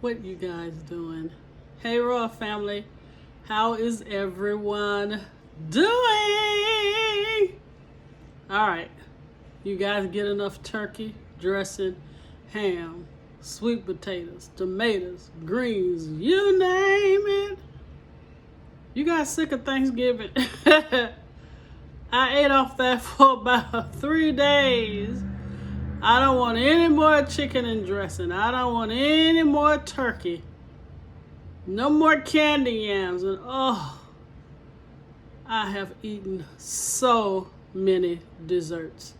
What you guys doing? Hey Royal family, how is everyone doing? All right, you guys get enough turkey, dressing, ham, sweet potatoes, tomatoes, greens, you name it. You guys sick of Thanksgiving? I ate off that for about 3 days. I don't want any more chicken and dressing. I don't want any more turkey. No more candy yams. And oh, I have eaten so many desserts.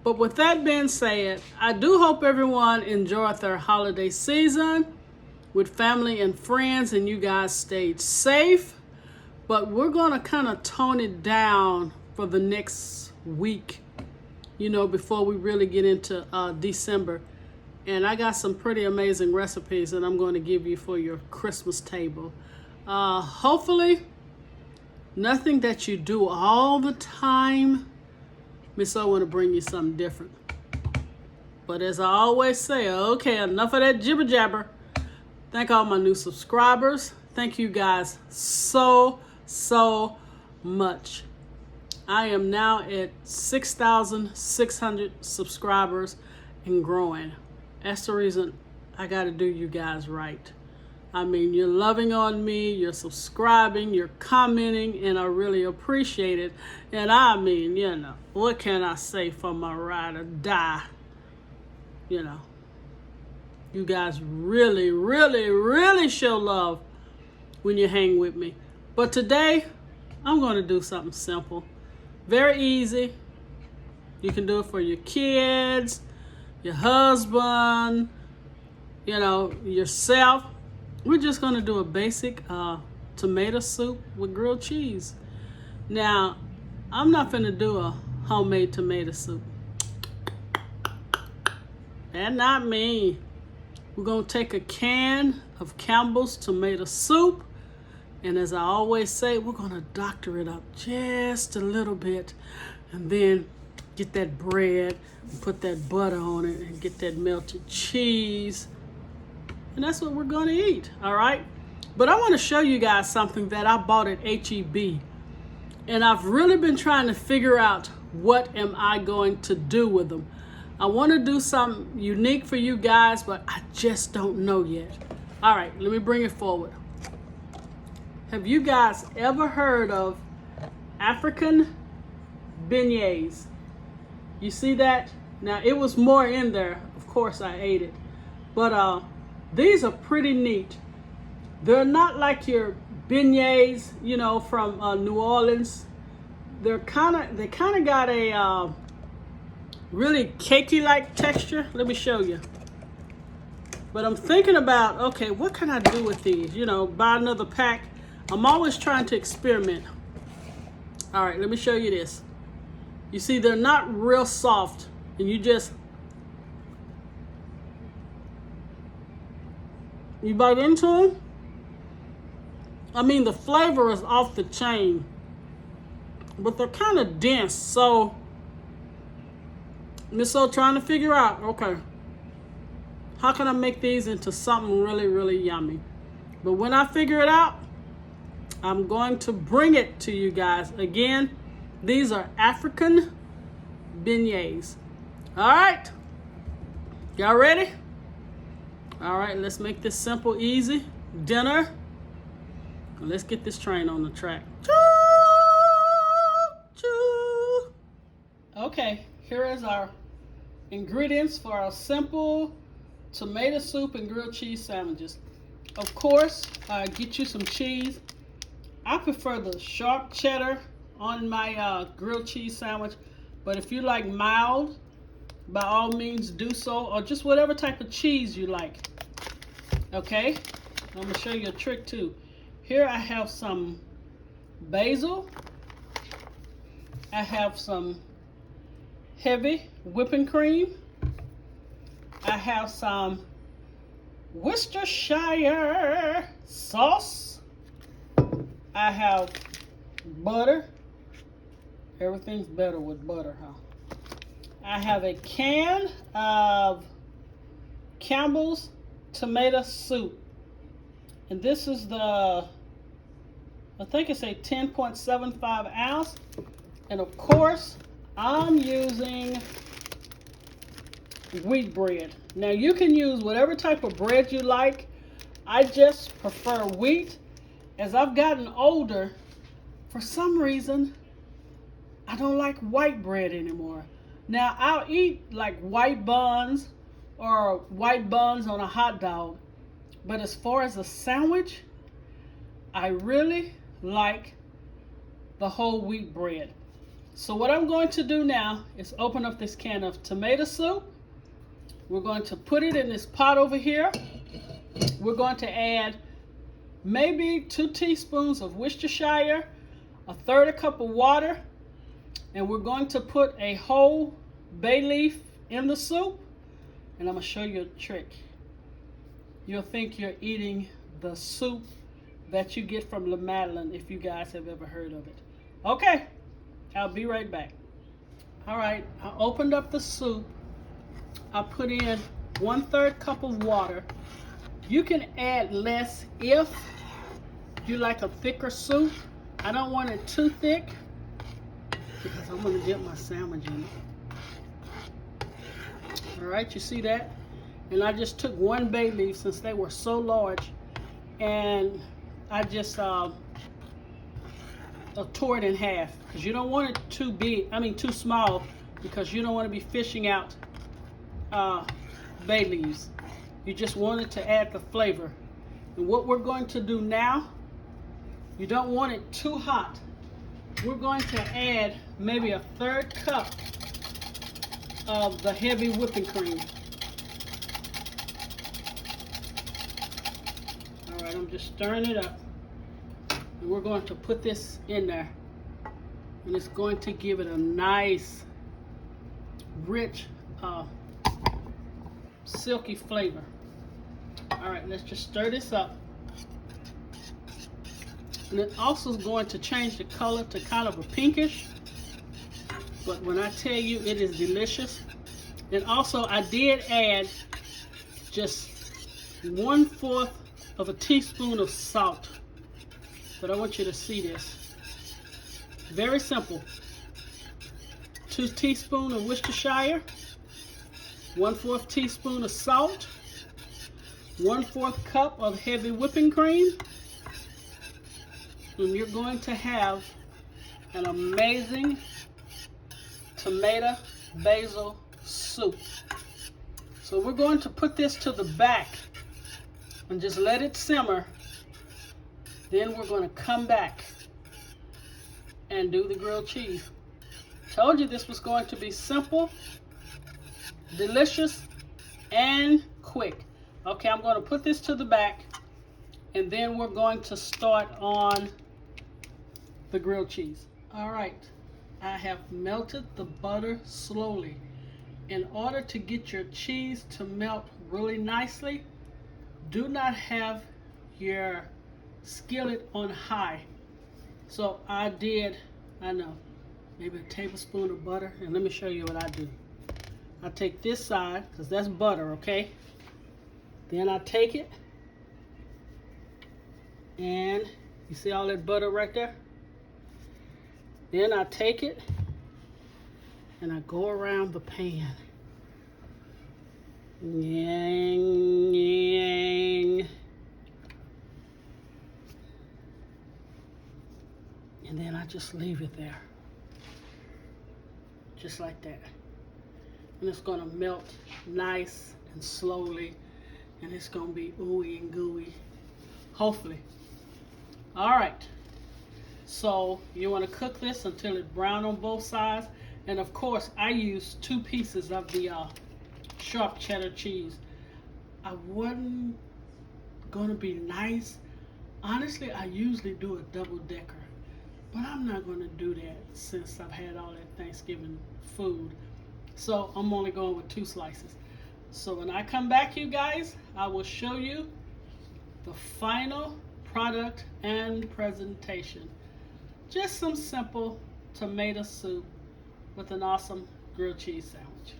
But with that being said, I do hope everyone enjoyed their holiday season with family and friends and you guys stayed safe. But we're going to kind of tone it down for the next week, before we really get into December. And I got some pretty amazing recipes that I'm going to give you for your Christmas table. Hopefully, nothing that you do all the time. Ms.O want to bring you something different. But as I always say, okay, enough of that jibber jabber. Thank all my new subscribers. Thank you guys so much. I am now at 6,600 subscribers and growing. That's the reason I got to do you guys right. I mean, you're loving on me, you're subscribing, you're commenting, and I really appreciate it. And I mean, what can I say for my ride or die? You guys really show love when you hang with me. But today, I'm going to do something simple. Very easy. You can do it for your kids, your husband, yourself. We're just going to do a basic tomato soup with grilled cheese. Now, I'm not going to do a homemade tomato soup. That's not me. We're going to take a can of Campbell's tomato soup. And as I always say, we're going to doctor it up just a little bit. And then get that bread and put that butter on it and get that melted cheese. And that's what we're going to eat, all right? But I want to show you guys something that I bought at H-E-B. And I've really been trying to figure out what am I going to do with them. I want to do something unique for you guys, but I just don't know yet. All right, let me bring it forward. Have you guys ever heard of African beignets? You see that? Now, it was more in there. Of course, I ate it. But these are pretty neat. They're not like your beignets, from New Orleans. They kind of got a really cakey-like texture. Let me show you. But I'm thinking about, okay, what can I do with these? Buy another pack. I'm always trying to experiment. All right, let me show you this. You see, they're not real soft, and you bite into them. I mean, the flavor is off the chain, but they're kind of dense. So, Ms.O trying to figure out, okay, how can I make these into something really yummy? But when I figure it out, I'm going to bring it to you guys. Again, these are African beignets. All right. Y'all ready? All right, let's make this simple, easy dinner. Let's get this train on the track. Choo, choo. Okay, here is our ingredients for our simple tomato soup and grilled cheese sandwiches. Of course, get you some cheese. I prefer the sharp cheddar on my grilled cheese sandwich, but if you like mild, by all means do so, or just whatever type of cheese you like. Okay, I'm gonna show you a trick too. Here I have some basil. I have some heavy whipping cream. I have some Worcestershire sauce. I have butter. Everything's better with butter, huh? I have a can of Campbell's tomato soup. And this is the, I think it's a 10.75 ounce. And of course, I'm using wheat bread. Now you can use whatever type of bread you like. I just prefer wheat. As I've gotten older, for some reason, I don't like white bread anymore. Now I'll eat like white buns or white buns on a hot dog. But as far as a sandwich, I really like the whole wheat bread. So what I'm going to do now is open up this can of tomato soup. We're going to put it in this pot over here. We're going to add maybe 2 teaspoons of Worcestershire, a third a cup of water, and we're going to put a whole bay leaf in the soup. And I'm going to show you a trick. You'll think you're eating the soup that you get from La Madeleine, if you guys have ever heard of it. Okay, I'll be right back. All right, I opened up the soup. I put in 1/3 cup of water. You can add less if you like a thicker soup. I don't want it too thick because I'm going to dip my sandwich in it. All right, you see that? And I just took 1 bay leaf since they were so large, and I just tore it in half because you don't want it too big. I mean too small, because you don't want to be fishing out bay leaves. You just want it to add the flavor. And what we're going to do now, you don't want it too hot. We're going to add maybe a 1/3 cup of the heavy whipping cream. All right, I'm just stirring it up. And we're going to put this in there. And it's going to give it a nice, rich, silky flavor. All right, let's just stir this up. And it also is going to change the color to kind of a pinkish. But when I tell you, it is delicious. And also I did add just 1/4 of a teaspoon of salt. But I want you to see this. Very simple. 2 teaspoons of Worcestershire, 1/4 teaspoon of salt, 1/4 cup of heavy whipping cream, and you're going to have an amazing tomato basil soup. So we're going to put this to the back and just let it simmer. Then we're going to come back and do the grilled cheese. Told you this was going to be simple, delicious, and quick. Okay, I'm going to put this to the back, and then we're going to start on the grilled cheese. All right, I have melted the butter slowly. In order to get your cheese to melt really nicely, do not have your skillet on high. So I did, I know, maybe a tablespoon of butter. And let me show you what I do. I take this side, because that's butter, okay? Then I take it, and you see all that butter right there? Then I take it, and I go around the pan. Yang, yang. And then I just leave it there. Just like that. And it's gonna melt nice and slowly. And it's gonna be ooey and gooey. Hopefully. All right. So you wanna cook this until it's brown on both sides. And of course, I use 2 pieces of the sharp cheddar cheese. I wasn't gonna be nice. Honestly, I usually do a double-decker. But I'm not gonna do that since I've had all that Thanksgiving food. So I'm only going with 2 slices. So when I come back, you guys, I will show you the final product and presentation. Just some simple tomato soup with an awesome grilled cheese sandwich.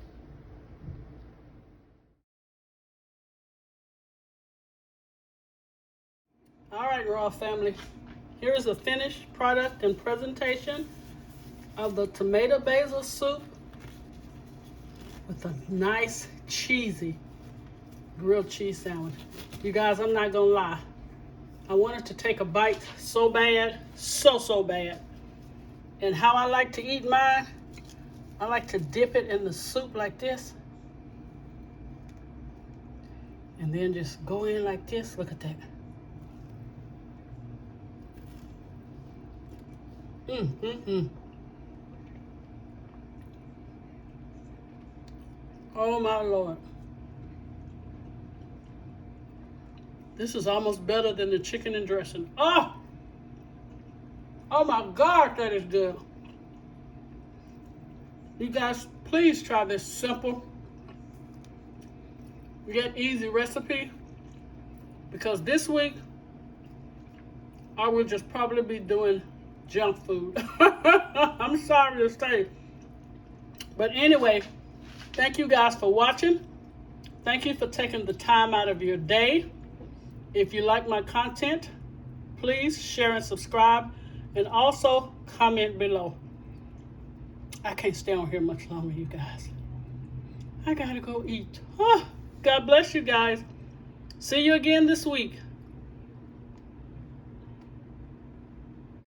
All right, Raw family. Here is a finished product and presentation of the tomato basil soup with a nice cheesy grilled cheese sandwich. You guys, I'm not gonna lie. I wanted to take a bite so bad, so bad. And how I like to eat mine, I like to dip it in the soup like this. And then just go in like this. Look at that. Oh my Lord. This is almost better than the chicken and dressing. Oh! Oh my God, that is good. You guys, please try this simple yet easy recipe, because this week I will just probably be doing junk food. I'm sorry to say. But anyway, thank you guys for watching. Thank you for taking the time out of your day. If you like my content, please share and subscribe, and also comment below. I can't stay on here much longer, you guys. I gotta go eat. God bless you guys. See you again this week.